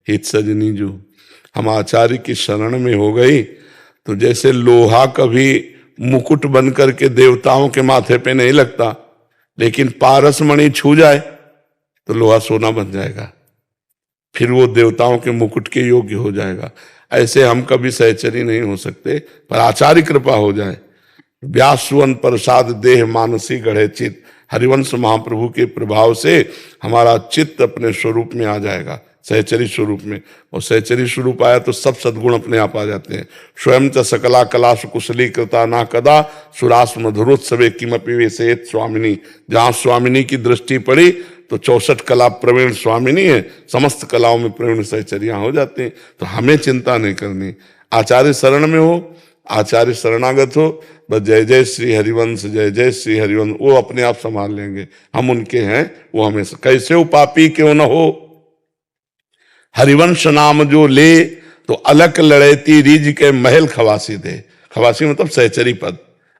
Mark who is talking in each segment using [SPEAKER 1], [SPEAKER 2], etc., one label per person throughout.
[SPEAKER 1] हित सजनी जो हम आचार्य की शरण में हो गई, तो जैसे लोहा कभी मुकुट बन करके देवताओं के माथे पे नहीं लगता, लेकिन पारस मणि छू जाए तो लोहा सोना बन जाएगा, फिर वो देवताओं के मुकुट के योग्य हो जाएगा। ऐसे हम कभी सहचरी नहीं हो सकते, पर आचार्य कृपा हो जाए। व्यास सुवन प्रसाद देह मानसी गढ़े चित्त, हरिवंश महाप्रभु के प्रभाव से हमारा चित्त अपने स्वरूप में आ जाएगा, सहचरी स्वरूप में। और सहचरी स्वरूप आया तो सब सद्गुण अपने आप आ जाते हैं। स्वयं च सकला कला सुकुशली कृता ना कदा सुरास मधुरोत्सवे किमपि वेसेत स्वामिनी। जहाँ स्वामिनी की दृष्टि पड़ी तो 64 कला प्रवीण स्वामिनी है, समस्त कलाओं में प्रवीण सहचरियां हो जाते हैं। तो हमें चिंता नहीं करनी, आचार्य शरण में हो, आचार्य शरणागत हो, बस जय जय श्री हरिवंश, जय जय श्री हरिवंश, वो अपने आप संभाल लेंगे। हम उनके हैं, वो हमेशा। कैसे हो पापी क्यों न हो, हरिवंश नाम जो ले, तो अलक लड़ेती रीज के महल खवासी दे। खवासी मतलब सहचरी पद।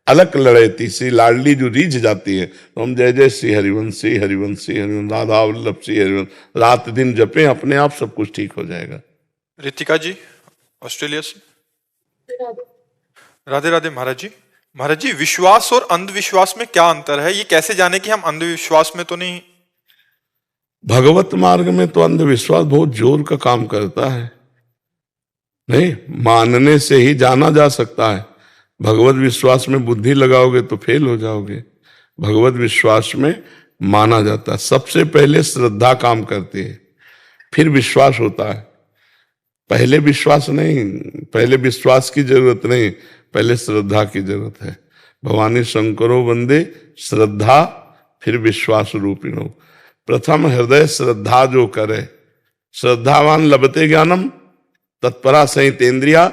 [SPEAKER 1] अलक लड़ेती सी लाडली जो रीझ जाती है, तो हम जय जय श्री हरिवंश, श्री हरिवंश, श्री हरिवंश, राधा वल्लभ श्री हरिवंश रात दिन जपें, अपने आप सब कुछ ठीक हो जाएगा।
[SPEAKER 2] रितिका जी ऑस्ट्रेलिया से। राधे राधे महाराज जी। महाराज जी, विश्वास और अंधविश्वास में क्या अंतर है? ये कैसे जाने कि हम अंधविश्वास में तो नहीं?
[SPEAKER 1] भगवत मार्ग में तो अंधविश्वास बहुत जोर का काम करता है, नहीं मानने से ही जाना जा सकता है। भगवत विश्वास में बुद्धि लगाओगे तो फेल हो जाओगे। भगवत विश्वास में माना जाता है। सबसे पहले श्रद्धा काम करती है, फिर विश्वास होता है। पहले विश्वास नहीं, पहले विश्वास की जरूरत नहीं, पहले श्रद्धा की जरूरत है। भवानी शंकरो वंदे श्रद्धा फिर विश्वास रूपिणो। प्रथम हृदय श्रद्धा जो करे, श्रद्धावान लभते ज्ञानम तत्परा सहितेन्द्रिया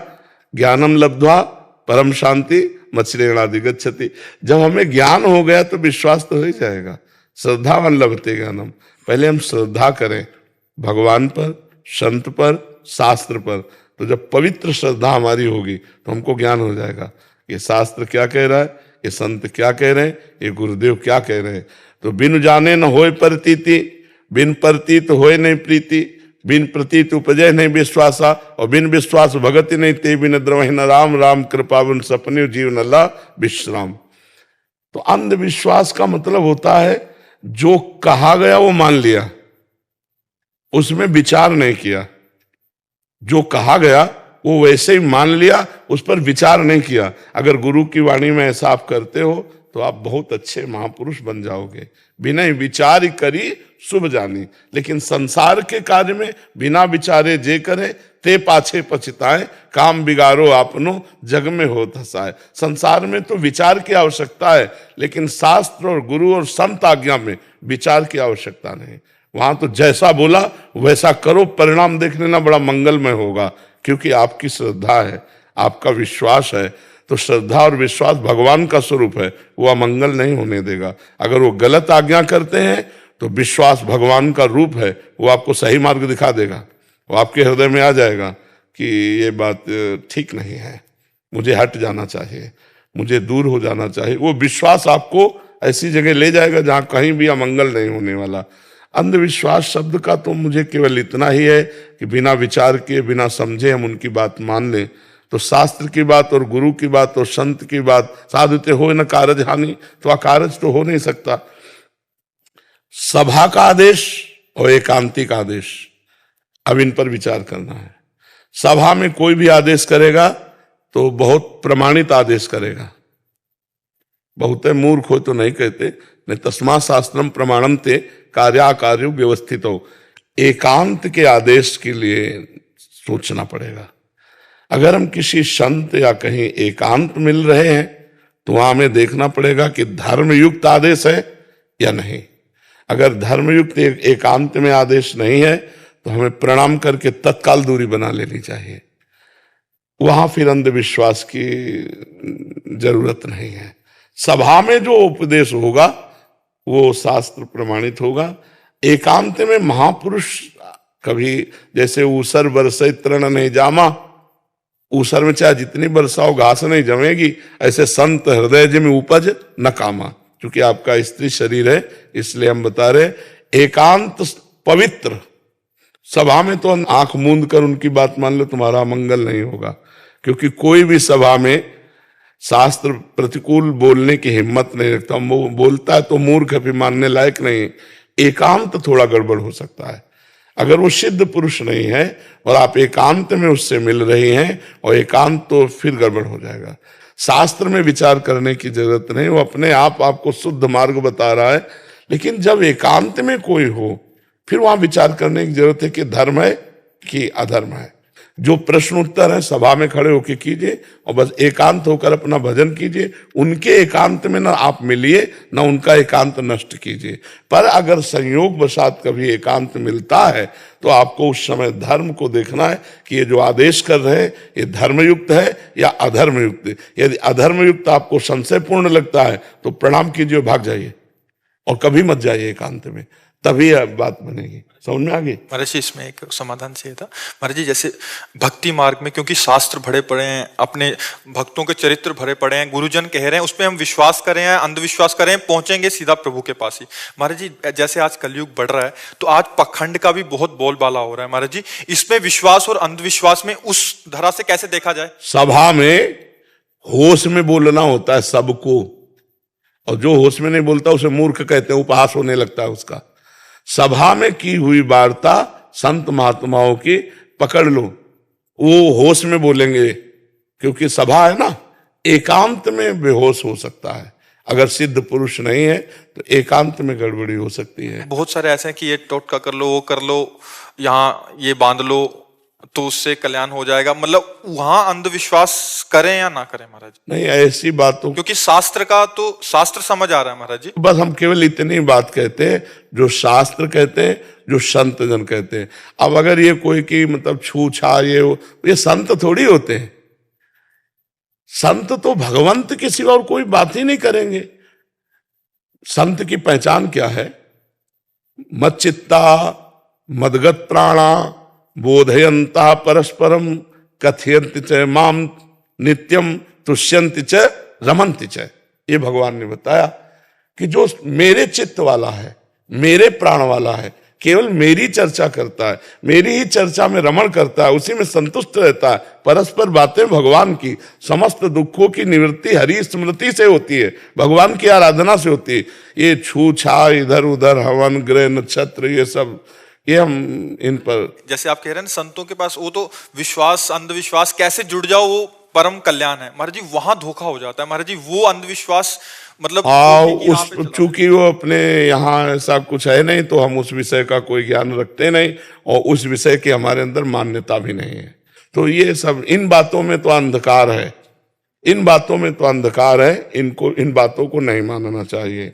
[SPEAKER 1] ज्ञानम लब्ध्वा परम शांति मत्सरेणादि गच्छति। जब हमें ज्ञान हो गया तो विश्वास तो हो ही जाएगा। श्रद्धावान लभते ज्ञानम, पहले हम श्रद्धा करें भगवान पर, संत पर, शास्त्र पर। तो जब पवित्र श्रद्धा हमारी होगी तो हमको ज्ञान हो जाएगा, ये शास्त्र क्या कह रहा है, ये संत क्या कह रहे हैं, ये गुरुदेव क्या कह रहे हैं। तो बिन जाने न होए प्रतीति, बिन प्रतीत होए नहीं प्रीति, बिन प्रतीत उपजय नहीं विश्वासा, और बिन विश्वास भगति नहीं ते बिन द्रवहि न राम, राम कृपा बिन सपने जीवन अल्लाह विश्राम। तो अंधविश्वास का मतलब होता है जो कहा गया वो मान लिया, उसमें विचार नहीं किया। जो कहा गया वो वैसे ही मान लिया, उस पर विचार नहीं किया। अगर गुरु की वाणी में ऐसा आप करते हो तो आप बहुत अच्छे महापुरुष बन जाओगे। बिना विचार करी शुभ जानी, लेकिन संसार के कार्य में बिना विचारे जे करे ते पाछे पछताए, काम बिगाड़ो आपनो जग में हो धसाए। संसार में तो विचार की आवश्यकता है, लेकिन शास्त्र और गुरु और संत आज्ञा में विचार की आवश्यकता नहीं। वहां तो जैसा बोला वैसा करो, परिणाम देख लेना बड़ा मंगलमय होगा, क्योंकि आपकी श्रद्धा है, आपका विश्वास है। तो श्रद्धा और विश्वास भगवान का स्वरूप है, वो अमंगल नहीं होने देगा। अगर वो गलत आज्ञा करते हैं तो विश्वास भगवान का रूप है, वो आपको सही मार्ग दिखा देगा। वो आपके हृदय में आ जाएगा कि ये बात ठीक नहीं है, मुझे हट जाना चाहिए, मुझे दूर हो जाना चाहिए। वो विश्वास आपको ऐसी जगह ले जाएगा जहां कहीं भी अमंगल नहीं होने वाला। अंधविश्वास शब्द का तो मुझे केवल इतना ही है कि बिना विचार किए, बिना समझे हम उनकी बात मान लें। तो शास्त्र की बात और गुरु की बात और संत की बात, साधुते हो न कारज हानि, तो अकारज तो हो नहीं सकता। सभा का आदेश और एकांतिक आदेश, अब इन पर विचार करना है। सभा में कोई भी आदेश करेगा तो बहुत प्रमाणित आदेश करेगा। बहुत मूर्ख हो तो नहीं कहते, नहीं तस्मा शास्त्रम प्रमाणम ते कार्याकार्य व्यवस्थित हो। एकांत के आदेश के लिए सोचना पड़ेगा। अगर हम किसी संत या कहीं एकांत मिल रहे हैं तो वहां हमें देखना पड़ेगा कि धर्मयुक्त आदेश है या नहीं। अगर धर्मयुक्त एकांत में आदेश नहीं है तो हमें प्रणाम करके तत्काल दूरी बना लेनी चाहिए। वहां फिर अंधविश्वास की जरूरत नहीं है। सभा में जो उपदेश होगा वो शास्त्र प्रमाणित होगा। एकांत में महापुरुष कभी, जैसे ऊसर बरसे तृण नहीं जामा, ऊसर में चाहे जितनी बरसाओ घास नहीं जमेगी, ऐसे संत हृदय में उपज न कामा। क्योंकि आपका स्त्री शरीर है इसलिए हम बता रहे, एकांत पवित्र सभा में तो आंख मूंद कर उनकी बात मान लो, तुम्हारा मंगल नहीं होगा। क्योंकि कोई भी सभा में शास्त्र प्रतिकूल बोलने की हिम्मत नहीं रखता। वो बोलता है तो मूर्ख है, फिर मानने लायक नहीं। एकांत थोड़ा गड़बड़ हो सकता है। अगर वो सिद्ध पुरुष नहीं है और आप एकांत में उससे मिल रही हैं और एकांत, तो फिर गड़बड़ हो जाएगा। शास्त्र में विचार करने की जरूरत नहीं, वो अपने आप आपको शुद्ध मार्ग बता रहा है। लेकिन जब एकांत में कोई हो, फिर वहां विचार करने की जरूरत है कि धर्म है कि अधर्म है। जो प्रश्न उत्तर है सभा में खड़े होकर कीजिए और बस एकांत होकर अपना भजन कीजिए। उनके एकांत में ना आप मिलिए, ना उनका एकांत नष्ट कीजिए। पर अगर संयोग वशात कभी एकांत मिलता है तो आपको उस समय धर्म को देखना है कि ये जो आदेश कर रहे हैं ये धर्मयुक्त है या अधर्मयुक्त है। यदि अधर्मयुक्त आपको संशयपूर्ण लगता है तो प्रणाम कीजिए, भाग जाइए और कभी मत जाइए एकांत में, तभी बात बनेगी। समझ में आ गई?
[SPEAKER 2] महाराज जी इसमें एक समाधान चाहिए था। महाराज जी जैसे भक्ति मार्ग में, क्योंकि शास्त्र भरे पड़े हैं, अपने भक्तों के चरित्र भरे पड़े हैं, गुरुजन कह रहे हैं, उस पर हम विश्वास करें या अंधविश्वास करें, पहुंचेंगे सीधा प्रभु के पास ही। महाराज जी जैसे आज कलयुग बढ़ रहा है तो आज पखंड का भी बहुत बोलबाला हो रहा है। महाराज जी इसमें विश्वास और अंधविश्वास में उस धरा से कैसे देखा जाए?
[SPEAKER 1] सभा में होश में बोलना होता है सबको, और जो होश में नहीं बोलता उसे मूर्ख कहते हैं, उपहास होने लगता है उसका। सभा में की हुई वार्ता संत महात्माओं की पकड़ लो, वो होश में बोलेंगे। क्योंकि सभा है ना, एकांत में बेहोश हो सकता है। अगर सिद्ध पुरुष नहीं है तो एकांत में गड़बड़ी हो सकती है।
[SPEAKER 2] बहुत सारे ऐसे हैं कि ये टोटका कर लो, वो कर लो, यहाँ ये बांध लो तो उससे कल्याण हो जाएगा। मतलब वहां अंधविश्वास करें या ना करें महाराज?
[SPEAKER 1] नहीं, ऐसी बातों,
[SPEAKER 2] क्योंकि शास्त्र का तो शास्त्र समझ आ रहा है महाराज जी।
[SPEAKER 1] बस हम केवल इतनी बात कहते हैं जो शास्त्र कहते हैं, जो संत जन कहते हैं। अब अगर ये कोई की मतलब छू छा ये संत थोड़ी होते हैं। संत तो भगवंत के सिवा और कोई बात ही नहीं करेंगे। संत की पहचान क्या है? मच्चित्ता मदगत प्राणा बोधयंता परस्परम कथयंति च माम नित्यम तुष्यंति च रमन्ति च। ये भगवान ने बताया कि जो मेरे चित्त वाला है, मेरे प्राण वाला है, केवल मेरी चर्चा करता है, मेरी ही चर्चा में रमण करता है, उसी में संतुष्ट रहता है। परस्पर बातें भगवान की, समस्त दुखों की निवृत्ति हरि स्मृति से होती है, भगवान की आराधना से होती है। ये छू छा इधर उधर हवन ग्रह नक्षत्र ये सब, ये हम इन पर,
[SPEAKER 2] जैसे आप कह रहे हैं संतों के पास वो तो विश्वास अंधविश्वास कैसे जुड़ जाओ वो परम कल्याण है। महाराज जी वहां धोखा हो जाता है महाराज जी, वो अंधविश्वास मतलब
[SPEAKER 1] उस चूंकि वो अपने यहाँ ऐसा कुछ है नहीं तो हम उस विषय का कोई ज्ञान रखते नहीं और उस विषय की हमारे अंदर मान्यता भी नहीं है। तो ये सब, इन बातों में तो अंधकार है, इन बातों में तो अंधकार है। इनको, इन बातों को नहीं मानना चाहिए।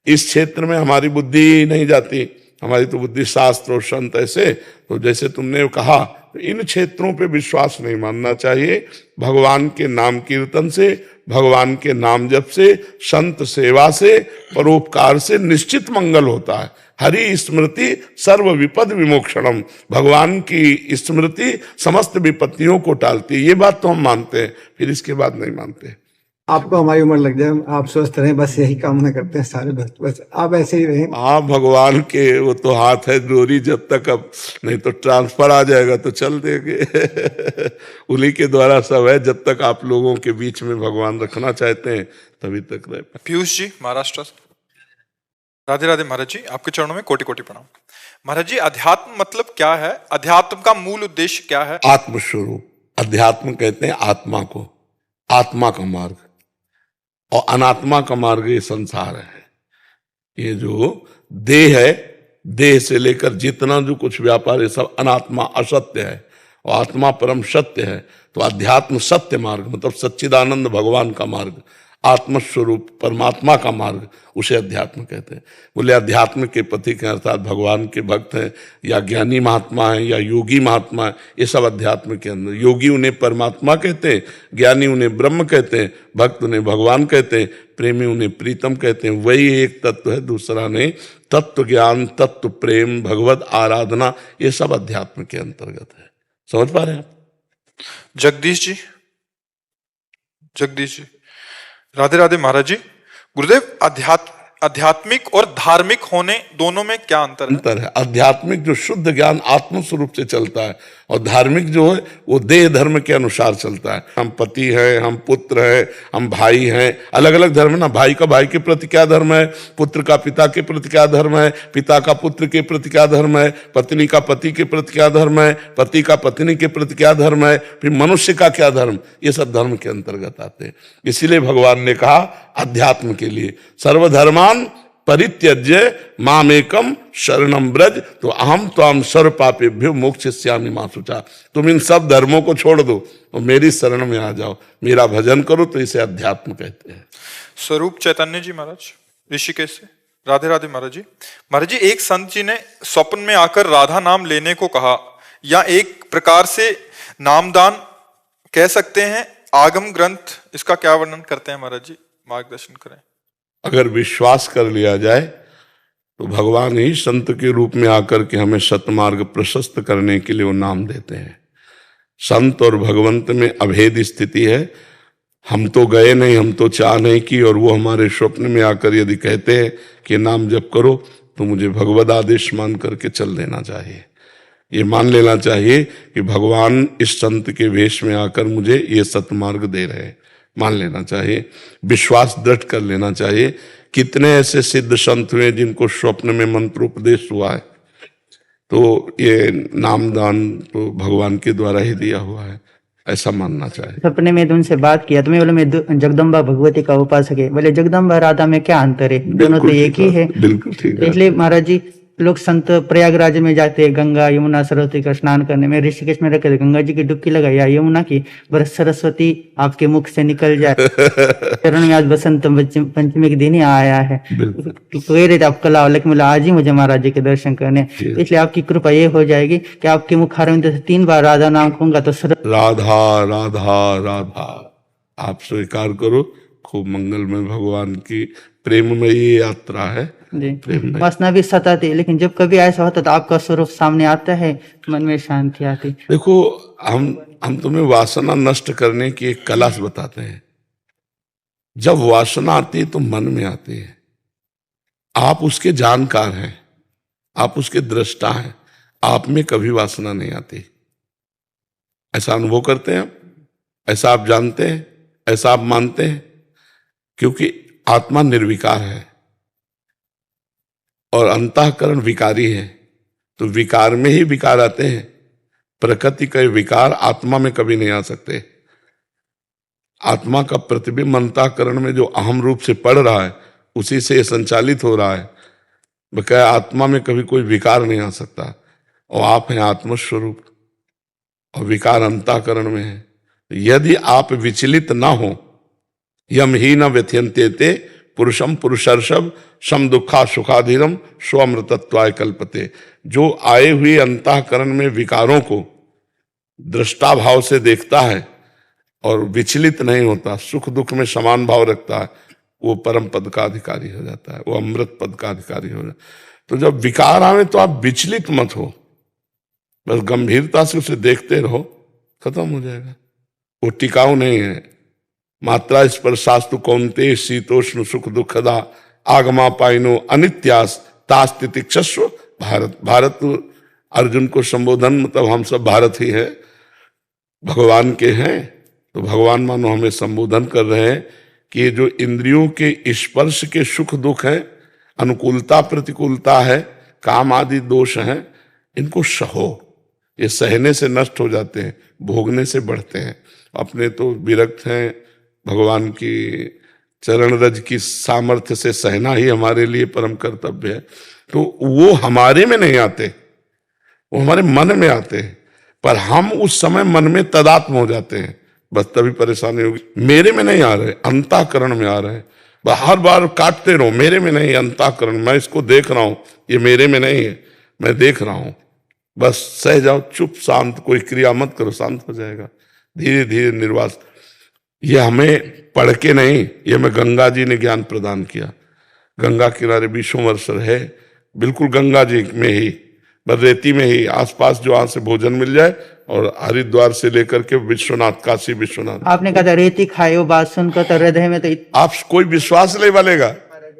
[SPEAKER 1] इस क्षेत्र में हमारी बुद्धि नहीं जाती, हमारी तो बुद्धि शास्त्र और संत ऐसे। तो जैसे तुमने कहा, तो इन क्षेत्रों पे विश्वास नहीं मानना चाहिए। भगवान के नाम कीर्तन से, भगवान के नाम जप से, संत सेवा से, परोपकार से निश्चित मंगल होता है। हरि स्मृति सर्व विपद विमोक्षणम, भगवान की स्मृति समस्त विपत्तियों को टालती है। ये बात तो हम मानते हैं, फिर इसके बाद नहीं मानते।
[SPEAKER 3] आपको हमारी उम्र लग जाए, आप स्वस्थ रहें, बस यही कामना करते हैं सारे भक्त। बस आप ऐसे ही रहें।
[SPEAKER 1] आप भगवान के वो तो हाथ है डोरी, जब तक अब नहीं तो ट्रांसफर आ जाएगा तो चल देंगे। उन्हीं के द्वारा सब है। जब तक आप लोगों के बीच में भगवान रखना चाहते हैं तभी तक रहे।
[SPEAKER 2] पीयूष जी महाराष्ट्र से, राधे राधे महाराज जी, आपके चरणों में कोटि कोटि प्रणाम। महाराज जी अध्यात्म मतलब क्या है? अध्यात्म का मूल उद्देश्य क्या है?
[SPEAKER 1] आत्मस्वरूप, अध्यात्म कहते हैं आत्मा को, आत्मा का मार्ग, और अनात्मा का मार्ग ये संसार है। ये जो देह है, देह से लेकर जितना जो कुछ व्यापार है सब अनात्मा असत्य है, और आत्मा परम सत्य है। तो अध्यात्म सत्य मार्ग मतलब सच्चिदानंद भगवान का मार्ग, आत्मस्वरूप परमात्मा का मार्ग, उसे अध्यात्म कहते हैं। बोले अध्यात्म के पथिक हैं अर्थात भगवान के भक्त हैं, या ज्ञानी महात्मा हैं, या योगी महात्मा है, ये सब अध्यात्म के अंदर। योगी उन्हें परमात्मा कहते हैं, ज्ञानी उन्हें ब्रह्म कहते हैं, भक्त उन्हें भगवान कहते हैं, प्रेमी उन्हें प्रीतम कहते हैं। वही एक तत्व है, दूसरा नहीं। तत्व ज्ञान, तत्व प्रेम, भगवत आराधना, ये सब अध्यात्म के अंतर्गत है। समझ पा रहे हैं आप?
[SPEAKER 2] जगदीश जी, जगदीश जी, राधे राधे महाराज जी। गुरुदेव आध्यात्मिक और धार्मिक होने दोनों में क्या अंतर है?
[SPEAKER 1] अंतर है। आध्यात्मिक जो शुद्ध ज्ञान आत्म स्वरूप से चलता है, और धार्मिक जो है वो देह धर्म के अनुसार चलता है। हम पति हैं, हम पुत्र हैं, हम भाई हैं, अलग अलग धर्म है ना। भाई का भाई के प्रति क्या धर्म है, पुत्र का पिता के प्रति क्या धर्म है, पिता का पुत्र के प्रति क्या धर्म है, पत्नी का पति के प्रति क्या धर्म है, पति का पत्नी के प्रति क्या धर्म है, फिर मनुष्य का क्या धर्म, ये सब धर्म के अंतर्गत आते हैं। इसीलिए भगवान ने कहा अध्यात्म के लिए सर्वधर्मान परित्यज्य मामेकम शरणम ब्रज, तो अहम त्वाम सर्व पापेभ्यो मोक्षयिष्यामि मा शुचा। तुम इन सब धर्मों को छोड़ दो और मेरी शरण में आ जाओ, मेरा भजन करो, तो इसे अध्यात्म कहते हैं।
[SPEAKER 2] स्वरूप चैतन्य जी महाराज ऋषिकेश से, राधे राधे महाराज जी। महाराज जी, एक संत जी ने स्वप्न में आकर राधा नाम लेने को कहा, या एक प्रकार से नामदान कह सकते हैं। आगम ग्रंथ इसका क्या वर्णन करते हैं महाराज जी, मार्गदर्शन करें।
[SPEAKER 1] अगर विश्वास कर लिया जाए तो भगवान ही संत के रूप में आकर के हमें सतमार्ग प्रशस्त करने के लिए वो नाम देते हैं। संत और भगवंत में अभेद स्थिति है। हम तो गए नहीं, हम तो चाह नहीं की, और वो हमारे स्वप्न में आकर यदि कहते हैं कि नाम जप करो, तो मुझे भगवद आदेश मान करके चल देना चाहिए। ये मान लेना चाहिए कि भगवान इस संत के वेश में आकर मुझे ये सतमार्ग दे रहे हैं, मान लेना चाहिए। विश्वास दृढ़ कर लेना चाहिए। कितने ऐसे सिद्ध संत हुए जिनको स्वप्न में मंत्रोपदेश हुआ है, तो ये नामदान तो भगवान के द्वारा ही दिया हुआ है, ऐसा मानना चाहिए।
[SPEAKER 4] सपने में तो उनसे बात किया, तो मैं बोला मैं जगदम्बा भगवती का उपासक है। बोले जगदम्बा राधा में क्या अंतर है, दोनों तो एक ही है।
[SPEAKER 1] बिल्कुल ठीक है।
[SPEAKER 4] इसलिए महाराज जी लोग संत प्रयागराज में जाते हैं गंगा यमुना सरस्वती का स्नान करने में। ऋषिकेश में रखे थे, गंगा जी की डुबकी लगाई या यमुना की, बरस सरस्वती आपके मुख से निकल जाए। चरण में आज बसंत पंचमी के दिन ही आया है, तो कह रहे थे आप कल आओ, लेकिन बोला आज ही मुझे महाराज जी के दर्शन करने। इसलिए आपकी कृपा ये हो जाएगी कि आपके मुखारविंद से 3 बार राधा नाम कहूंगा तो
[SPEAKER 1] राधा राधा राधा आप स्वीकार करो। खूब मंगलमय भगवान की प्रेममयी यात्रा है
[SPEAKER 4] जी। वासना भी सताती, लेकिन जब कभी ऐसा होता तो आपका स्वरूप सामने आता है, मन में शांति आती।
[SPEAKER 1] देखो, हम तुम्हें वासना नष्ट करने की एक कला बताते हैं। जब वासना आती है तो मन में आती है। आप उसके जानकार हैं, आप उसके दृष्टा हैं, आप में कभी वासना नहीं आती। ऐसा अनुभव करते हैं आप, ऐसा आप जानते हैं, ऐसा आप मानते हैं, क्योंकि आत्मा निर्विकार है और अंतःकरण विकारी है। तो विकार में ही विकार आते हैं। प्रकृति के विकार आत्मा में कभी नहीं आ सकते। आत्मा का प्रतिबिंब अंतःकरण में जो अहम रूप से पड़ रहा है, उसी से संचालित हो रहा है। बकाया आत्मा में कभी कोई विकार नहीं आ सकता, और आप हैं आत्मस्वरूप, और विकार अंतःकरण में है। यदि आप विचलित ना हो, यम ही न व्यथयन्ते ते पुरुषम पुरुषर्षभ सम दुखा सुखाधीरम स्वमृतत्वाय कल्पते। जो आए हुए अंतःकरण में विकारों को दृष्टा भाव से देखता है और विचलित नहीं होता, सुख दुख में समान भाव रखता है, वो परम पद का अधिकारी हो जाता है, वो अमृत पद का अधिकारी हो जाता है। तो जब विकार आवे तो आप विचलित मत हो, बस गंभीरता से उसे देखते रहो, खत्म हो जाएगा। वो टिकाऊ नहीं है। मात्रा स्पर्शास्तु कौन्ते शीतोष्ण सुख दुखदा आगमा पाइनो अनित्यास तास्तितिक्षस्व भारत। भारत अर्जुन को संबोधन, मतलब हम सब भारत ही है, भगवान के हैं। तो भगवान मानो हमें संबोधन कर रहे हैं कि ये जो इंद्रियों के स्पर्श के सुख दुख है, अनुकूलता प्रतिकूलता है, काम आदि दोष हैं, इनको सहो। ये सहने से नष्ट हो जाते हैं, भोगने से बढ़ते हैं। अपने तो विरक्त हैं, भगवान की चरण रज की सामर्थ्य से सहना ही हमारे लिए परम कर्तव्य है। तो वो हमारे में नहीं आते, वो हमारे मन में आते हैं, पर हम उस समय मन में तदात्म हो जाते हैं, बस तभी परेशानी होगी। मेरे में नहीं आ रहे, अंतःकरण में आ रहे हैं। हर बार काटते रहो, मेरे में नहीं, अंतःकरण, मैं इसको देख रहा हूं, ये मेरे में नहीं है, मैं देख रहा हूं। बस सह जाओ, चुप शांत, कोई क्रिया मत करो, शांत हो जाएगा। धीरे धीरे निर्वास। ये हमें पढ़ के नहीं, ये हमें गंगा जी ने ज्ञान प्रदान किया। गंगा किनारे 20 वर्ष है, बिल्कुल गंगा जी में ही, बस रेती में ही, आसपास जो वहां से भोजन मिल जाए, और हरिद्वार से लेकर के विश्वनाथ, काशी विश्वनाथ।
[SPEAKER 4] आपने कहा था रेती खाए, वो बात सुनकर तो हृदय में तो
[SPEAKER 1] आप कोई विश्वास नहीं बनेगा,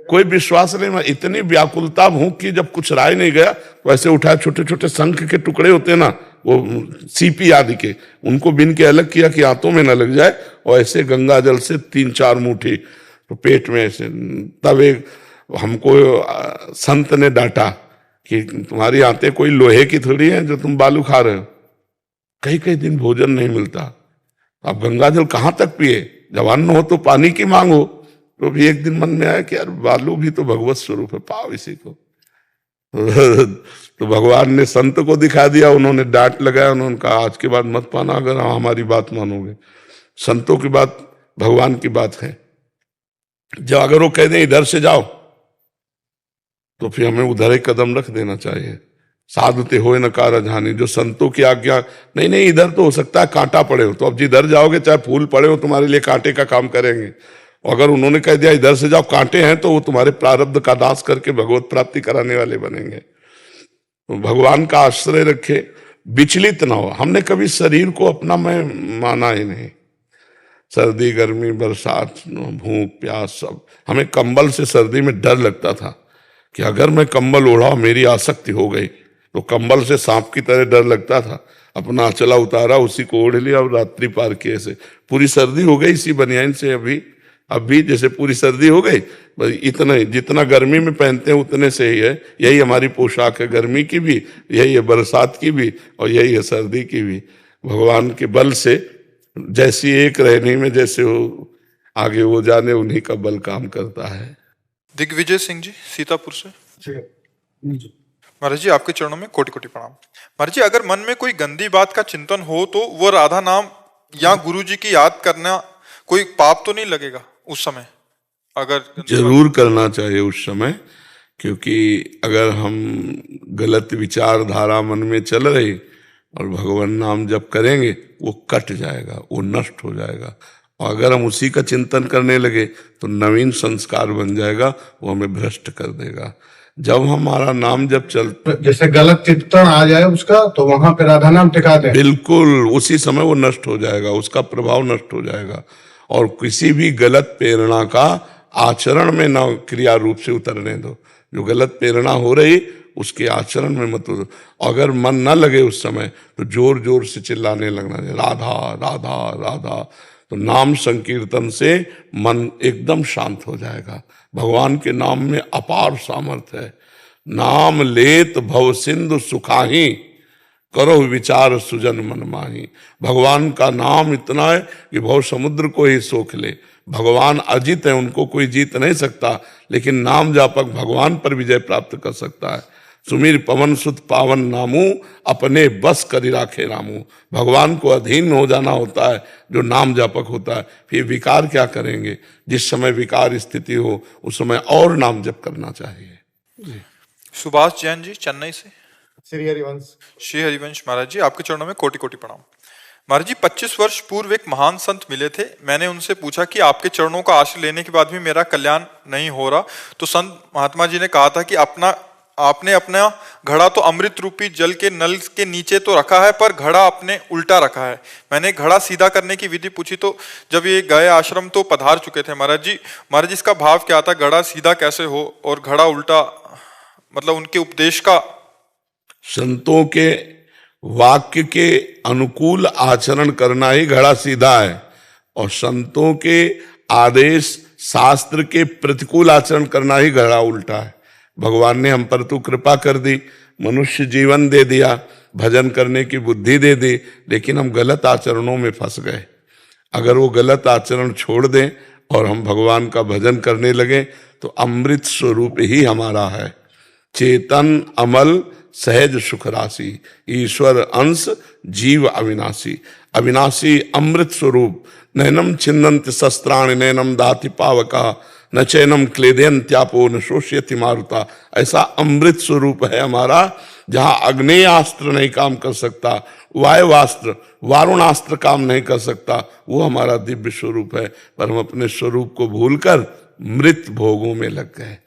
[SPEAKER 1] कोई विश्वास नहीं। मैं इतनी व्याकुलता हूं कि जब कुछ राय नहीं गया वैसे उठाया, छोटे छोटे शंख के टुकड़े होते हैं ना, वो सीपी आदि के, उनको बिन के अलग किया कि हाथों में न लग जाए, और ऐसे गंगा जल से 3-4 मुट्ठी तो पेट में ऐसे। तब एक हमको संत ने डांटा कि तुम्हारी आंतें कोई लोहे की थोड़ी है जो तुम बालू खा रहे हो, कई कई दिन भोजन नहीं मिलता, अब गंगा जल कहां तक पिए, जब अन्न हो तो पानी की मांग हो। तो भी एक दिन मन में आया कि यार बालू भी तो भगवत स्वरूप है, पाओ इसी को। तो भगवान ने संत को दिखा दिया, उन्होंने डांट लगाया, उन्होंने कहा आज के बाद मत पाना अगर हमारी बात मानोगे। संतों की बात भगवान की बात है। जब अगर वो कह दें इधर से जाओ तो फिर हमें उधर ही कदम रख देना चाहिए। साधुते होए न कारज हानि, जो संतों की आज्ञा नहीं नहीं इधर तो हो सकता है कांटा पड़े हो, तो अब जिधर जाओगे चाहे फूल पड़े हो तुम्हारे लिए कांटे का काम करेंगे। अगर उन्होंने कह दिया इधर से जाओ कांटे हैं, तो वो तुम्हारे प्रारब्ध का नाश करके भगवत प्राप्ति कराने वाले बनेंगे। तो भगवान का आश्रय रखे, विचलित ना हो। हमने कभी शरीर को अपना मैं माना ही नहीं। सर्दी गर्मी बरसात भूख प्यास सब, हमें कंबल से सर्दी में डर लगता था कि अगर मैं कंबल ओढ़ा मेरी आसक्ति हो गई, तो कंबल से सांप की तरह डर लगता था। अपना अचला उतारा, उसी को ओढ़ लिया और रात्रि पार किए। से पूरी सर्दी हो गई इसी बनियान से। अभी जैसे पूरी सर्दी हो गई, बस इतना ही, जितना गर्मी में पहनते हैं उतने से ही है। यही हमारी पोशाक है, गर्मी की भी यही है, बरसात की भी, और यही है सर्दी की भी। भगवान के बल से जैसी एक रहने में जैसे वो आगे वो जाने, उन्हीं का बल काम करता है।
[SPEAKER 2] दिग्विजय सिंह जी सीतापुर से।
[SPEAKER 3] जी।
[SPEAKER 2] महाराज जी आपके चरणों में कोटि कोटि प्रणाम। महाराज जी अगर मन में कोई गंदी बात का चिंतन हो तो वो राधा नाम या गुरु जी की याद करना कोई पाप तो नहीं लगेगा उस समय? अगर
[SPEAKER 1] जरूर करना चाहिए उस समय, क्योंकि अगर हम गलत विचारधारा मन में चल रही और भगवान नाम जब करेंगे वो कट जाएगा, वो नष्ट हो जाएगा। और अगर हम उसी का चिंतन करने लगे तो नवीन संस्कार बन जाएगा, वो हमें भ्रष्ट कर देगा। जब हमारा नाम जब चलता,
[SPEAKER 5] जैसे गलत चिंतन आ जाए उसका, तो वहां पे राधा नाम टिका दे,
[SPEAKER 1] बिल्कुल उसी समय वो नष्ट हो जाएगा, उसका प्रभाव नष्ट हो जाएगा। और किसी भी गलत प्रेरणा का आचरण में ना क्रिया रूप से उतरने दो। जो गलत प्रेरणा हो रही उसके आचरण में मत उतर। अगर मन ना लगे उस समय तो जोर जोर से चिल्लाने लगना, राधा राधा राधा। तो नाम संकीर्तन से मन एकदम शांत हो जाएगा। भगवान के नाम में अपार सामर्थ्य है। नाम लेत भव सिंधु सुखाही, करो विचार सुजन मन माही। भगवान का नाम इतना है कि भव समुद्र को ही सोख ले। भगवान अजित है, उनको कोई जीत नहीं सकता, लेकिन नाम जापक भगवान पर विजय प्राप्त कर सकता है। सुमीर पवन सुत पावन नामू, अपने बस करी राखे रामू। भगवान को अधीन हो जाना होता है जो नाम जापक होता है। फिर विकार क्या करेंगे? जिस समय विकार स्थिति हो उस समय और नाम जप करना चाहिए।
[SPEAKER 2] सुभाष जैन जी चेन्नई से।
[SPEAKER 5] श्री हरिवंश।
[SPEAKER 2] श्री हरिवंश महाराज जी आपके चरणों में कोटि कोटि प्रणाम। महाराज जी 25 वर्ष पूर्व एक महान संत मिले थे। मैंने उनसे पूछा कि आपके चरणों का आश्रय लेने के बाद भी मेरा कल्याण नहीं हो रहा। तो संत महात्मा जी ने कहा था कि आपने अपना घड़ा तो अमृत रूपी जल के नल के नीचे तो रखा है, पर घड़ा आपने उल्टा रखा है। मैंने घड़ा सीधा करने की विधि पूछी तो जब ये गए आश्रम तो पधार चुके थे महाराज जी इसका भाव क्या था? घड़ा सीधा कैसे हो और घड़ा उल्टा, मतलब उनके उपदेश का।
[SPEAKER 1] संतों के वाक्य के अनुकूल आचरण करना ही घड़ा सीधा है, और संतों के आदेश शास्त्र के प्रतिकूल आचरण करना ही घड़ा उल्टा है। भगवान ने हम पर तो कृपा कर दी, मनुष्य जीवन दे दिया, भजन करने की बुद्धि दे दी, लेकिन हम गलत आचरणों में फंस गए। अगर वो गलत आचरण छोड़ दें और हम भगवान का भजन करने लगे तो अमृत स्वरूप ही हमारा है। चेतन अमल सहज सुख राशि, ईश्वर अंश जीव अविनाशी। अविनाशी अमृत स्वरूप। नैनम छिन्नन्ति शस्त्राणि नैनम दाति पावका, न चैनम क्लेदयन्त्यापो न शोष्यति मारुता। ऐसा अमृत स्वरूप है हमारा, जहां अग्नेयास्त्र नहीं काम कर सकता, वायुवास्त्र वारुणास्त्र काम नहीं कर सकता, वो हमारा दिव्य स्वरूप है। पर हम अपने स्वरूप को भूलकर मृत भोगों में लग गए।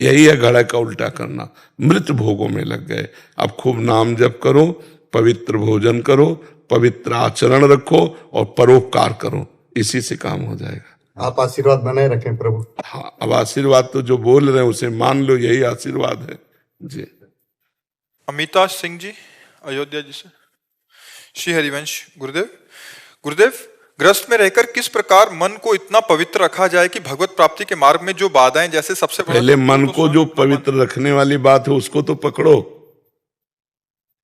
[SPEAKER 1] यही है घड़ा का उल्टा करना, मृत भोगों में लग गए। अब खूब नाम जप करो, पवित्र भोजन करो, पवित्र आचरण रखो और परोपकार करो, इसी से काम हो जाएगा।
[SPEAKER 5] आप आशीर्वाद बनाए रखें प्रभु।
[SPEAKER 1] हाँ, अब आशीर्वाद तो जो बोल रहे हैं उसे मान लो, यही आशीर्वाद है जी।
[SPEAKER 2] अमिता सिंह जी अयोध्या जी से। श्री हरिवंश गुरुदेव, गुरुदेव ग्रस्त में रहकर किस प्रकार मन को इतना पवित्र रखा जाए कि भगवत प्राप्ति के मार्ग में जो बाधाएं, जैसे सबसे बड़ा
[SPEAKER 1] पहले
[SPEAKER 2] शत्रु
[SPEAKER 1] मन
[SPEAKER 2] तो
[SPEAKER 1] को
[SPEAKER 2] स्वयं
[SPEAKER 1] जो
[SPEAKER 2] अपना मन।
[SPEAKER 1] पवित्र रखने वाली बात है उसको तो पकड़ो।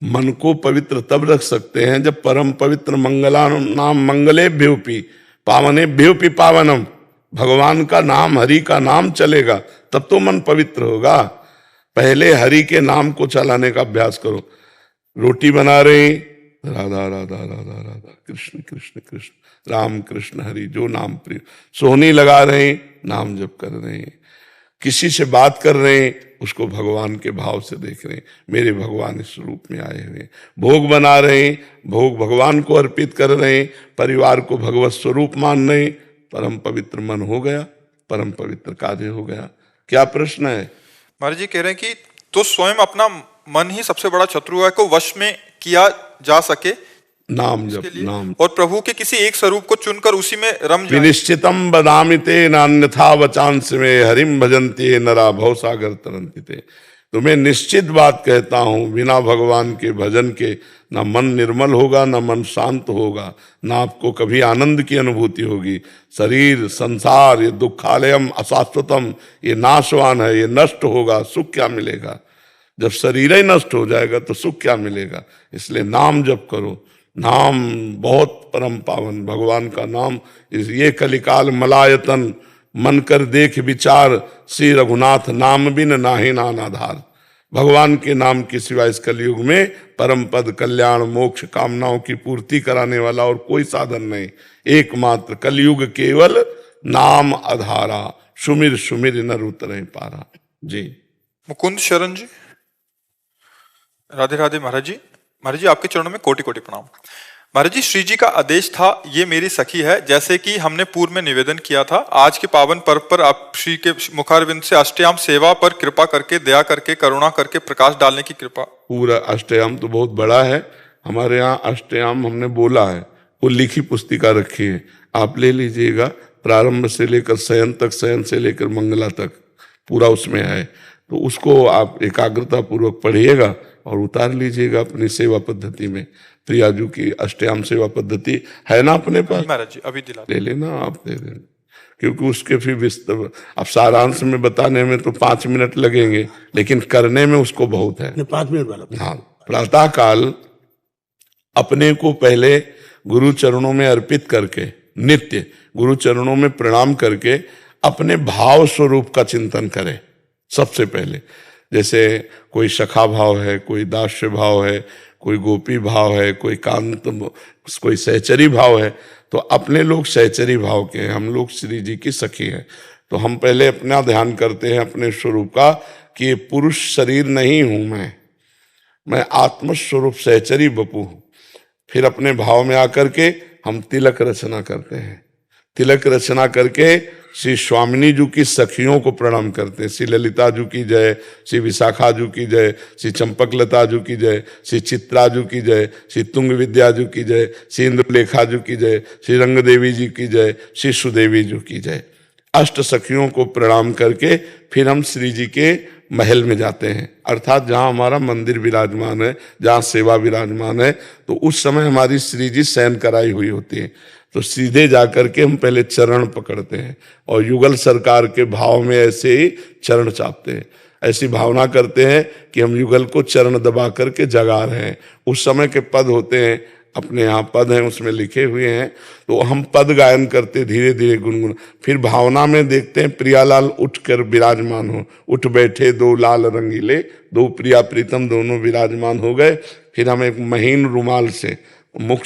[SPEAKER 1] मन को पवित्र तब रख सकते हैं जब परम पवित्र मंगला नाम मंगले भ्योपी पावने भ्योपी पावनम, भगवान का नाम, हरि का नाम चलेगा तब तो मन पवित्र होगा। पहले हरि के नाम को चलाने का अभ्यास करो। रोटी बना रहे हैं, राधा राधा राधा राधा, कृष्ण कृष्ण कृष्ण, राम कृष्ण हरि, जो नाम प्रिय। सोहनी लगा रहे हैं, नाम जप कर रहे हैं। किसी से बात कर रहे हैं, उसको भगवान के भाव से देख रहे हैं, मेरे भगवान इस रूप में आए हुए हैं। भोग बना रहे हैं, भोग भगवान को अर्पित कर रहे हैं, परिवार को भगवत स्वरूप मान रहे हैं, परम पवित्र मन हो गया, परम पवित्र कार्य हो गया। क्या प्रश्न है?
[SPEAKER 2] महाराज जी कह रहे हैं कि तो स्वयं अपना मन ही सबसे बड़ा शत्रु है को वश में किया जा सके
[SPEAKER 1] नाम जप,
[SPEAKER 2] के लिए,
[SPEAKER 1] नाम।
[SPEAKER 2] और प्रभु के किसी एक स्वरूप को चुनकर उसी में रम जाए।
[SPEAKER 1] विनिश्चितम बदामि ते नान्यथा वचांस में हरिम भजन्ते नरा भवसागर तरन्ति ते। तुम्हें निश्चित बात कहता हूं, बिना भगवान के भजन के ना मन निर्मल होगा, ना मन शांत होगा, ना आपको कभी आनंद की अनुभूति होगी। शरीर, संसार, ये दुखालयम अशाश्वतम, ये नाशवान है, ये नष्ट होगा, सुख क्या मिलेगा? जब शरीर ही नष्ट हो जाएगा तो सुख क्या मिलेगा? इसलिए नाम जप करो। नाम बहुत परम पावन, भगवान का नाम। ये कलिकाल मलायतन, मन कर देख विचार, श्री रघुनाथ नाम बिन नाहि नान आधार। भगवान के नाम के सिवा इस कलयुग में परम पद, कल्याण, मोक्ष, कामनाओं की पूर्ति कराने वाला और कोई साधन नहीं। एकमात्र कलयुग केवल नाम आधारा, सुमिर सुमिर नर उतरे पारा। जी
[SPEAKER 2] मुकुंद शरण जी। राधे राधे महाराज जी। महाराज जी आपके चरणों में कोटि कोटि प्रणाम। महाराज जी श्री जी का आदेश था, ये मेरी सखी है, जैसे कि हमने पूर्व में निवेदन किया था। आज के पावन पर्व पर आप श्री के मुखारविंद से अष्टयाम सेवा पर कृपा करके, दया करके, करुणा करके प्रकाश डालने की कृपा।
[SPEAKER 1] पूरा अष्टयाम तो बहुत बड़ा है, हमारे यहाँ अष्टयाम हमने बोला है, वो लिखी पुस्तिका रखी है, आप ले लीजिएगा। प्रारंभ से लेकर शयन तक, शयन से लेकर मंगला तक पूरा उसमें है। तो उसको आप एकाग्रता पूर्वक पढ़िएगा और उतार लीजिएगा अपनी सेवा पद्धति में। प्रियाजू की अष्टयाम सेवा पद्धति है ना अपने पास?
[SPEAKER 2] महाराज जी अभी दिला
[SPEAKER 1] ले लेना, आप दे देना, क्योंकि उसके फिर विस्तार, अब सारांश में बताने में तो 5 मिनट लगेंगे, लेकिन करने में उसको बहुत है।
[SPEAKER 5] 5 मिनट वाला।
[SPEAKER 1] हाँ, प्रातः काल अपने को पहले गुरु चरणों में अर्पित करके, नित्य गुरु चरणों में प्रणाम करके अपने भाव स्वरूप का चिंतन करें सबसे पहले। जैसे कोई सखा भाव है, कोई दास्य भाव है, कोई गोपी भाव है, कोई कांत, कोई सहचरी भाव है। तो अपने लोग सहचरी भाव के हैं, हम लोग श्री जी की सखी हैं। तो हम पहले अपना ध्यान करते हैं अपने स्वरूप का कि ये पुरुष शरीर नहीं हूं मैं आत्मस्वरूप सहचरी बपू हूं। फिर अपने भाव में आकर के हम तिलक रचना करते हैं। तिलक रचना करके श्री स्वामिनी जी की सखियों को प्रणाम करते हैं। श्री ललिता जी की जय, श्री विशाखा जी की जय, श्री चंपकलता जी की जय, श्री चित्रा जी की जय, श्री तुंग विद्या जी की जय, श्री इंद्रलेखा जी की जय, श्री रंग देवी जी की जय, श्री सुदेवी जी की जय। अष्ट सखियों को प्रणाम करके फिर हम श्री जी के महल में जाते हैं, अर्थात जहाँ हमारा मंदिर विराजमान है, जहाँ सेवा विराजमान है। तो उस समय हमारी श्री जी शयन कराई हुई होती है। तो सीधे जाकर के हम पहले चरण पकड़ते हैं और युगल सरकार के भाव में ऐसे ही चरण चापते हैं। ऐसी भावना करते हैं कि हम युगल को चरण दबा करके जगा रहे हैं। उस समय के पद होते हैं, अपने यहाँ पद हैं, उसमें लिखे हुए हैं। तो हम पद गायन करते धीरे धीरे गुनगुन। फिर भावना में देखते हैं प्रियालाल उठकर विराजमान हो, उठ बैठे दो लाल रंगीले, दो प्रिया प्रीतम दोनों विराजमान हो गए। फिर हम एक महीन रुमाल से मुख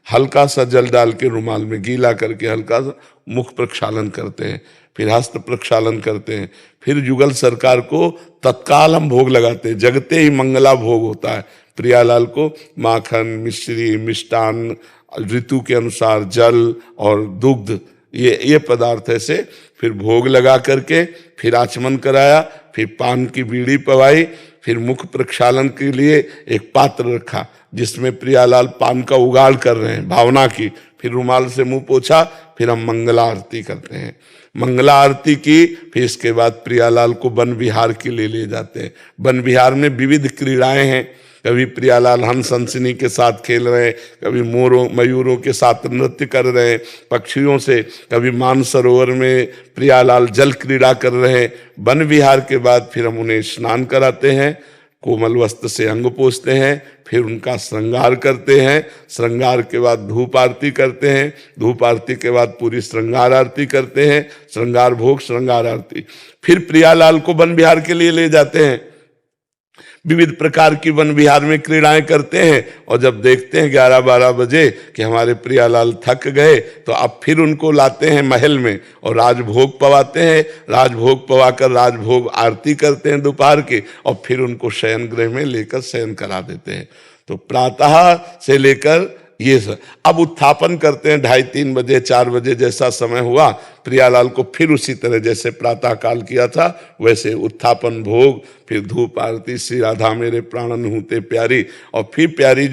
[SPEAKER 1] हल्का सा जल डाल के रुमाल में गीला करके हल्का सा मुख प्रक्षालन करते हैं। फिर हस्त प्रक्षालन करते हैं। फिर युगल सरकार को तत्काल हम भोग लगाते हैं। जगते ही मंगला भोग होता है। प्रियालाल को माखन, मिश्री, मिष्टान, ऋतु के अनुसार जल और दुग्ध, ये पदार्थ ऐसे फिर भोग लगा करके फिर आचमन कराया, फिर पान की बीड़ी पवाई, फिर मुख प्रक्षालन के लिए एक पात्र रखा जिसमें प्रियालाल पान का उगाड़ कर रहे हैं भावना की, फिर रुमाल से मुंह पोछा, फिर हम मंगला आरती करते हैं। मंगला आरती की, फिर इसके बाद प्रियालाल को वन विहार के लिए ले जाते हैं। वन विहार में विविध क्रीड़ाएं हैं, कभी प्रियालाल हंस हंसनी के साथ खेल रहे हैं, कभी मोरों मयूरों के साथ नृत्य कर रहे हैं पक्षियों से, कभी मानसरोवर में प्रियालाल जल क्रीड़ा कर रहे हैं। वन विहार के बाद फिर हम उन्हें स्नान कराते हैं, कोमल वस्त्र से अंग पोंछते हैं, फिर उनका श्रृंगार करते हैं। श्रृंगार के बाद धूप आरती करते हैं, धूप आरती के बाद पूरी श्रृंगार आरती करते हैं, श्रृंगार भोग श्रृंगार आरती। फिर प्रियालाल को वन विहार के लिए ले जाते हैं, विविध प्रकार की वन विहार में क्रीड़ाएं करते हैं। और जब देखते हैं 11-12 बजे कि हमारे प्रियालाल थक गए, तो अब फिर उनको लाते हैं महल में और राजभोग पवाते हैं। राजभोग पवाकर राजभोग आरती करते हैं दोपहर की, और फिर उनको शयन गृह में लेकर शयन करा देते हैं। तो प्रातः से लेकर ये सब अब उत्थापन करते हैं 2:30-3 बजे 4 बजे जैसा समय हुआ। प्रियालाल को फिर उसी तरह जैसे प्रातः काल किया था वैसे उत्थापन भोग, फिर धूप आरती, श्री राधा मेरे प्राणन हूते प्यारी, और फिर प्यारे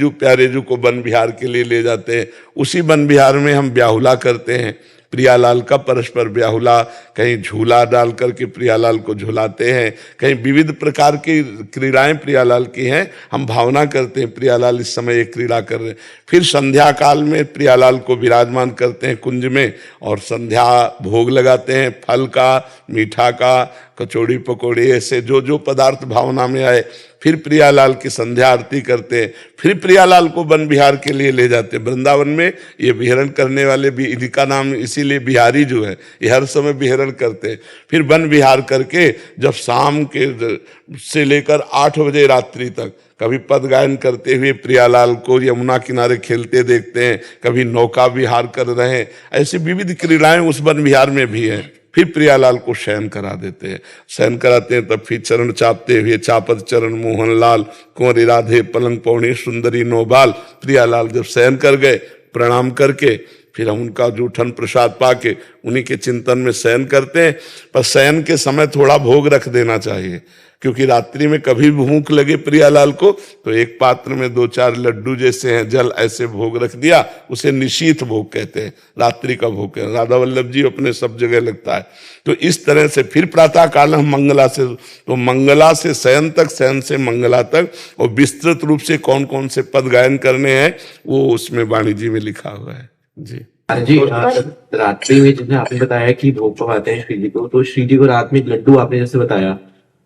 [SPEAKER 1] जू को वन विहार के लिए ले जाते हैं। उसी वन विहार में हम ब्याहुला करते हैं, प्रियालाल का परस्पर ब्याहुला, कहीं झूला डाल करके प्रियालाल को झुलाते हैं, कहीं विविध प्रकार की क्रीड़ाएं प्रियालाल की हैं। हम भावना करते हैं प्रियालाल इस समय ये क्रीड़ा कर रहे हैं। फिर संध्या काल में प्रियालाल को विराजमान करते हैं कुंज में, और संध्या भोग लगाते हैं, फल का, मीठा का, कचौड़ी पकौड़ी, ऐसे जो जो पदार्थ भावना में आए। फिर प्रियालाल की संध्या आरती करते हैं, फिर प्रियालाल को वन विहार के लिए ले जाते हैं। वृंदावन में ये विहरण करने वाले भी, इनका नाम इसीलिए बिहारी जो है, ये हर समय विहरण करते हैं। फिर वन विहार करके जब शाम के से लेकर 8 बजे रात्रि तक कभी पद गायन करते हुए प्रियालाल को यमुना किनारे खेलते देखते हैं, कभी नौका विहार कर रहे हैं। ऐसी विविध क्रीड़ाएं उस वन विहार में भी हैं। फिर प्रियालाल को शयन करा देते हैं, शयन कराते हैं, तब फिर चरण चापते हुए चापद चरण मोहन लाल, कुंवरी राधे पलंग पौनी सुंदरी नोबाल। प्रियालाल जब शयन कर गए, प्रणाम करके फिर हम उनका जूठन प्रसाद पाके उन्हीं के चिंतन में शयन करते हैं। पर शयन के समय थोड़ा भोग रख देना चाहिए, क्योंकि रात्रि में कभी भूख लगे प्रियालाल को तो एक पात्र में 2-4 लड्डू जैसे हैं जल ऐसे भोग रख दिया, उसे निशीथ भोग कहते हैं, रात्रि का भोग कहते हैं। राधा वल्लभ जी अपने सब जगह लगता है। तो इस तरह से फिर प्रातः काल हम मंगला से, तो मंगला से शयन तक, शयन से मंगला तक, और विस्तृत रूप से कौन कौन से पद गायन करने हैं वो उसमें वाणी जी में लिखा हुआ है जी।
[SPEAKER 6] जी रात्रि में जैसे आपने बताया कि भोग पवाते हैं श्री जी को, तो श्री जी को रात में लड्डू आपने जैसे बताया,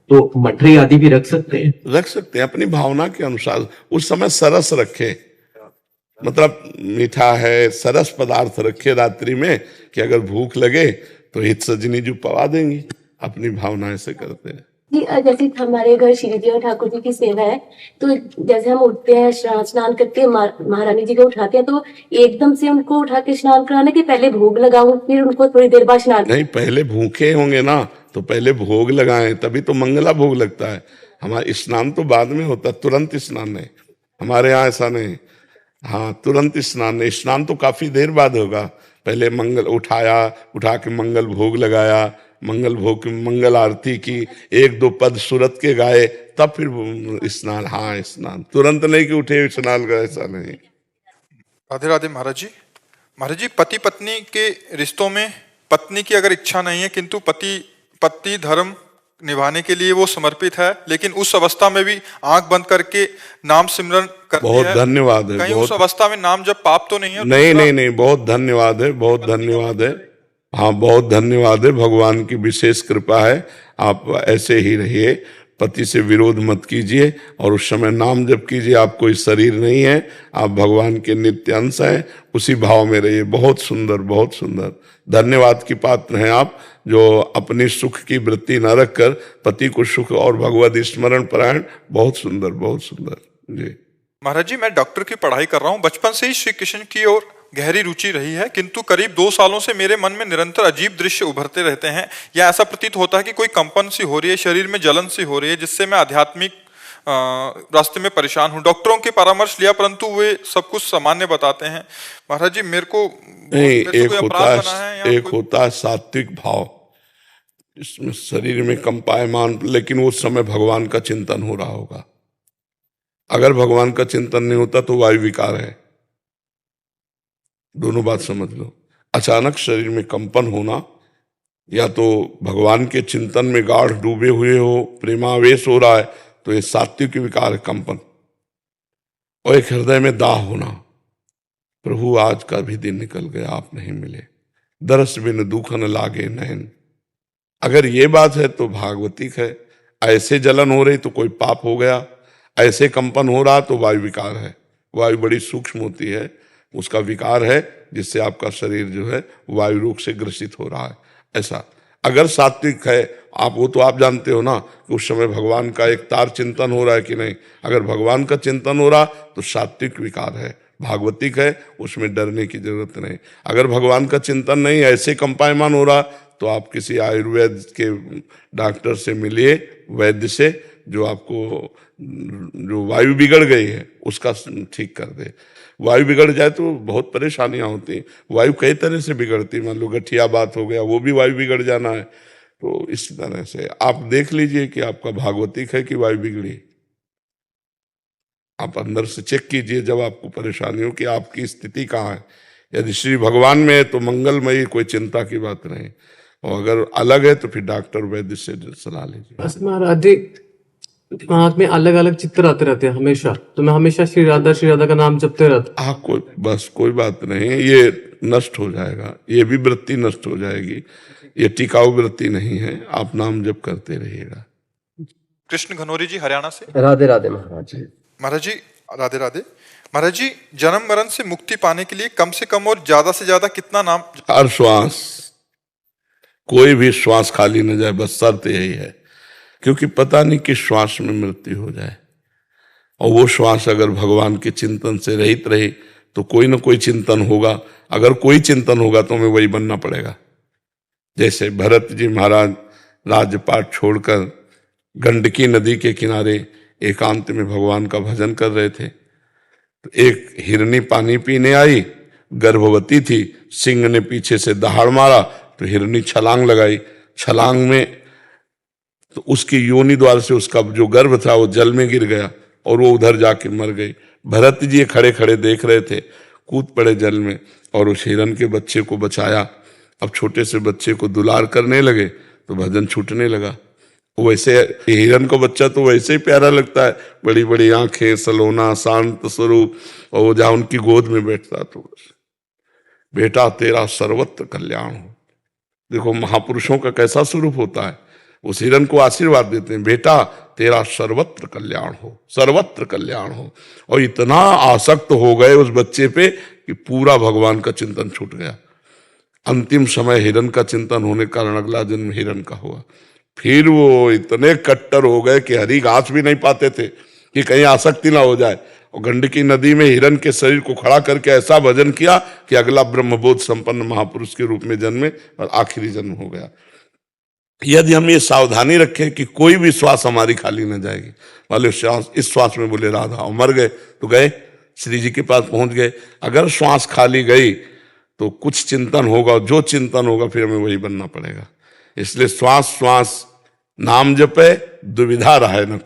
[SPEAKER 6] तो मठरी आदि भी रख सकते हैं?
[SPEAKER 1] रख सकते हैं अपनी भावना के अनुसार। उस समय सरस रखे, मतलब मीठा है, सरस पदार्थ रखे रात्रि में, कि अगर भूख लगे तो हित सजनी जो पवा देंगी। अपनी भावना ऐसे करते हैं
[SPEAKER 7] जी। जैसे हमारे घर श्री जी और ठाकुर जी की सेवा है, तो जैसे हम उठते हैं, स्नान करके महारानी जी को उठाते हैं, तो एकदम से उनको उठा के स्नान कराने के पहले भोग लगाऊं, फिर उनको थोड़ी देर बाद स्नान? नहीं,
[SPEAKER 1] पहले भूखे होंगे ना तो पहले भोग लगाएं, तभी तो मंगला भोग लगता है। हमारा स्नान तो बाद में होता, तुरंत स्नान नहीं, हमारे यहाँ ऐसा नहीं। हाँ, तुरंत स्नान नहीं, स्नान तो काफी देर बाद होगा। पहले मंगल उठा के मंगल भोग लगाया, मंगल भोग की मंगल आरती की, 1-2 पद सूरत के गाए, तब फिर स्नान। हाँ, स्नान तुरंत नहीं कि उठे स्नान का, ऐसा नहीं।
[SPEAKER 2] राधे राधे महाराज जी, पति पत्नी के रिश्तों में पत्नी की अगर इच्छा नहीं है किंतु पति धर्म निभाने के लिए वो समर्पित है, लेकिन उस अवस्था में भी आंख बंद करके नाम सिमरन करती है।
[SPEAKER 1] बहुत धन्यवाद है।
[SPEAKER 2] कहीं उस अवस्था में नाम जब पाप तो नहीं है?
[SPEAKER 1] नहीं, बहुत धन्यवाद है, बहुत धन्यवाद है। हाँ, बहुत धन्यवाद है, भगवान की विशेष कृपा है। आप ऐसे ही रहिए, पति से विरोध मत कीजिए, और उस समय नाम जप कीजिए। आप कोई शरीर नहीं है, आप भगवान के नित्य अंश हैं, उसी भाव में रहिए। बहुत सुंदर, बहुत सुंदर। धन्यवाद की पात्र हैं आप, जो अपने सुख की वृत्ति न रखकर पति को सुख और भगवत स्मरण परायण। बहुत सुंदर, बहुत सुंदर जी।
[SPEAKER 2] महाराज जी, मैं डॉक्टर की पढ़ाई कर रहा हूँ। बचपन से ही श्री कृष्ण की ओर गहरी रुचि रही है, किंतु करीब 2 सालों से मेरे मन में निरंतर अजीब दृश्य उभरते रहते हैं, या ऐसा प्रतीत होता है कि कोई कंपन सी हो रही है, शरीर में जलन सी हो रही है, जिससे मैं आध्यात्मिक रास्ते में परेशान हूँ। डॉक्टरों के परामर्श लिया, परंतु वे सब कुछ सामान्य बताते हैं। महाराज जी, मेरे को
[SPEAKER 1] नहीं, एक होता है सात्विक भाव, इसमें शरीर में कंपायमान, लेकिन उस समय भगवान का चिंतन हो रहा होगा। अगर भगवान का चिंतन नहीं होता तो वायु विकार है। दोनों बात समझ लो। अचानक शरीर में कंपन होना, या तो भगवान के चिंतन में गाढ़ डूबे हुए हो, प्रेमावेश हो रहा है, तो ये सात्विक विकार है, कंपन। और एक हृदय में दाह होना, प्रभु आज का भी दिन निकल गया, आप नहीं मिले, दरस बिन दुख न लागे नैन। अगर ये बात है तो भागवतिक है। ऐसे जलन हो रही तो कोई पाप हो गया, ऐसे कंपन हो रहा तो वायु विकार है। वायु बड़ी सूक्ष्म होती है, उसका विकार है, जिससे आपका शरीर जो है वायु रोग से ग्रसित हो रहा है। ऐसा अगर सात्विक है, आप वो तो आप जानते हो ना कि उस समय भगवान का एक तार चिंतन हो रहा है कि नहीं। अगर भगवान का चिंतन हो रहा तो सात्विक विकार है, भागवतिक है, उसमें डरने की जरूरत नहीं। अगर भगवान का चिंतन नहीं, ऐसे कंपायमान हो रहा, तो आप किसी आयुर्वेद के डॉक्टर से मिलिए, वैद्य से, जो आपको जो वायु बिगड़ गई है उसका ठीक कर दे। वायु बिगड़ जाए तो बहुत परेशानियां होती हैं। वायु कई तरह से बिगड़ती, मान लो गठिया बात हो गया, वो भी वायु बिगड़ जाना है। तो इस तरह से आप देख लीजिए कि आपका भागवतिक है कि वायु बिगड़ी। आप अंदर से चेक कीजिए जब आपको परेशानी हो कि आपकी स्थिति कहाँ है। यदि श्री भगवान में है तो मंगलमयी, कोई चिंता की बात नहीं। और अगर अलग है तो फिर डॉक्टर वैद्य से सलाह लीजिए।
[SPEAKER 8] बस महाराज जी, दिमाग में अलग अलग चित्र आते रहते हैं हमेशा, तो मैं हमेशा श्री राधा का नाम जपते रहता।
[SPEAKER 1] हाँ, कोई बात नहीं, ये नष्ट हो जाएगा, ये भी वृत्ति नष्ट हो जाएगी। ये टिकाऊ वृत्ति नहीं है, आप नाम जप करते रहिएगा।
[SPEAKER 2] कृष्ण घनौरी जी हरियाणा से।
[SPEAKER 9] राधे राधे महाराज जी।
[SPEAKER 2] महाराज जी राधे राधे। महाराज जी, जन्म मरण से मुक्ति पाने के लिए कम से कम और ज्यादा से ज्यादा कितना नाम?
[SPEAKER 1] हर श्वास, कोई भी श्वास खाली न जाए, बस शर्त यही है। क्योंकि पता नहीं किस श्वास में मृत्यु हो जाए, और वो श्वास अगर भगवान के चिंतन से रहित रही तो कोई ना कोई चिंतन होगा। अगर कोई चिंतन होगा तो हमें वही बनना पड़ेगा। जैसे भरत जी महाराज राजपाट छोड़कर गंडकी नदी के किनारे एकांत में भगवान का भजन कर रहे थे, तो एक हिरनी पानी पीने आई, गर्भवती थी, सिंह ने पीछे से दहाड़ मारा तो हिरनी छलांग लगाई। छलांग में तो उसकी योनि द्वार से उसका जो गर्भ था वो जल में गिर गया और वो उधर जाके मर गई। भरत जी खड़े खड़े देख रहे थे, कूद पड़े जल में और उस हिरण के बच्चे को बचाया। अब छोटे से बच्चे को दुलार करने लगे तो भजन छूटने लगा। वैसे हिरण को बच्चा तो वैसे ही प्यारा लगता है, बड़ी बड़ी आंखें, सलोना, शांत स्वरूप, और वो जहाँ उनकी गोद में बैठता तो बेटा तेरा सर्वत्र कल्याण हो। देखो महापुरुषों का कैसा स्वरूप होता है, उस हिरण को आशीर्वाद देते हैं, बेटा तेरा सर्वत्र कल्याण हो, सर्वत्र कल्याण हो। और इतना आसक्त हो गए उस बच्चे पे कि पूरा भगवान का चिंतन छूट गया। अंतिम समय हिरण का चिंतन होने के कारण अगला जन्म हिरण का हुआ। फिर वो इतने कट्टर हो गए कि हरी घास भी नहीं पाते थे कि कहीं आसक्ति ना हो जाए। और गंडकी नदी में हिरण के शरीर को खड़ा करके ऐसा भजन किया कि अगला ब्रह्मबोध संपन्न महापुरुष के रूप में जन्मे और आखिरी जन्म हो गया। यदि हम ये सावधानी रखें कि कोई भी श्वास हमारी खाली न जाएगी, वाले श्वास इस श्वास में बोले राधा, और मर गए तो गए, श्री जी के पास पहुंच गए। अगर श्वास खाली गई तो कुछ चिंतन होगा, जो चिंतन होगा फिर हमें वही बनना पड़ेगा। इसलिए श्वास श्वास नाम जपे, दुविधा रहे न।